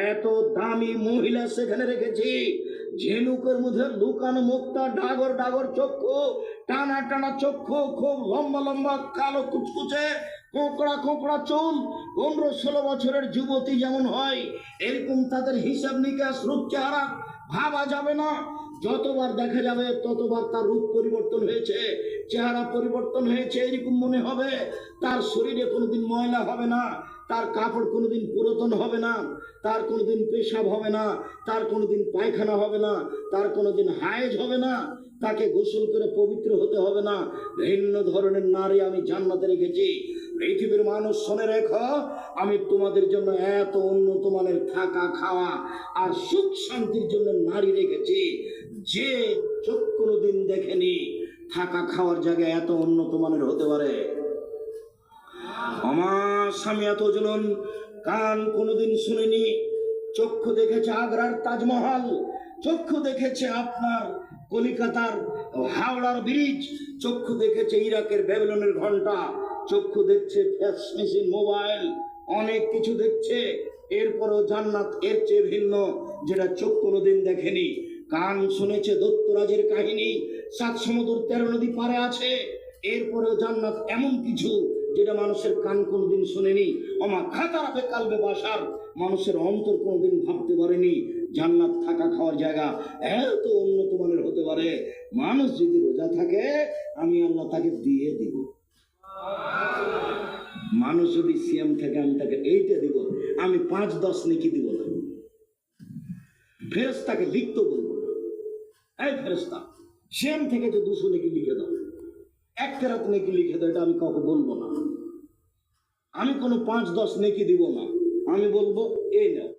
এত দামি মহিলা সেখানে রেখেছি, ঝিনুকের মধ্যে লুকানো মুক্তা, ডাগর ডাগর চক্ষু, টানা টানা চক্ষু, খুব লম্বা লম্বা কালো কুচকুচে, কোঁকড়া কোঁকড়া চুল, 15-16 বছরের যুবতী যেমন হয় এরকম তাদের হিসাব নিকাশ, রূপ চেহারা ভাবা যাবে না। যতবার দেখা যাবে ততবার তার রূপ পরিবর্তন হয়েছে, চেহারা পরিবর্তন হয়েছে এরকম মনে হবে। তার শরীরে কোনোদিন ময়লা হবে না, তার কাপড় কোনোদিন পুরাতন হবে না, তার কোনোদিন পেশাব হবে না, তার কোনোদিন পায়খানা হবে না, তার কোনোদিন হায়েজ হবে না, তাকে গোসল করে পবিত্র হতে হবে না। ভিন্ন ধরনের নারী আমি জান্নাতে রেখেছি। পৃথিবীর মানুষ শুনে রেখো, আমি তোমাদের জন্য এত উন্নত মানের থাকা খাওয়া আর সুখ শান্তির জন্য নারী রেখেছি যে চোখ কোনোদিন দেখেনি থাকা খাওয়ার জায়গায় এত উন্নত মানের হতে পারে। আমার স্বামী এত জুলুন, কান কোনোদিন শুনেনি। চক্ষু দেখেছে আগ্রার তাজমহল, চক্ষু দেখেছে আপনার কলিকাতার হাওড়ার ব্রিজ, চক্ষু দেখেছে ইরাকের ব্যাবিলনের ঘন্টা, চক্ষু দেখছে ফ্যাক্স মেশিন, মোবাইল, অনেক কিছু দেখছে। এরপরও জান্নাত এর চেয়ে ভিন্ন, যেটা চোখ কোনোদিন দেখেনি। কান শুনেছে দত্তরাজের কাহিনী, 7 সমুদ্র 13 নদী পারে আছে। এরপরেও জান্নাত এমন কিছু যেটা মানুষের কান কোনোদিন শুনেনি। অমা খাতারাবে কালবে বাসার, মানুষের অন্তর কোনোদিন ভাবতে পারেনি জান্নাত থাকা খাওয়ার জায়গা এত উন্নত মানের হতে পারে। মানুষ যদি রোজা থাকে আমি আল্লাহ তাকে দিয়ে দিব, মানুষ যদি সিয়াম থাকে আমি তাকে এইটা দিব, আমি 5-10 নেকি দিব না। ফেরেশতাকে লিখতে বলবো, এই ফেরেশতা সিয়াম থেকে যে 200 নেকি লিখে দাও, 1 কেরাত নেকি লিখে দাও, এটা আমি কাউকে বলবো না। আমি কোনো 5-10 নেকি দিব না, আমি বলবো এই নাও।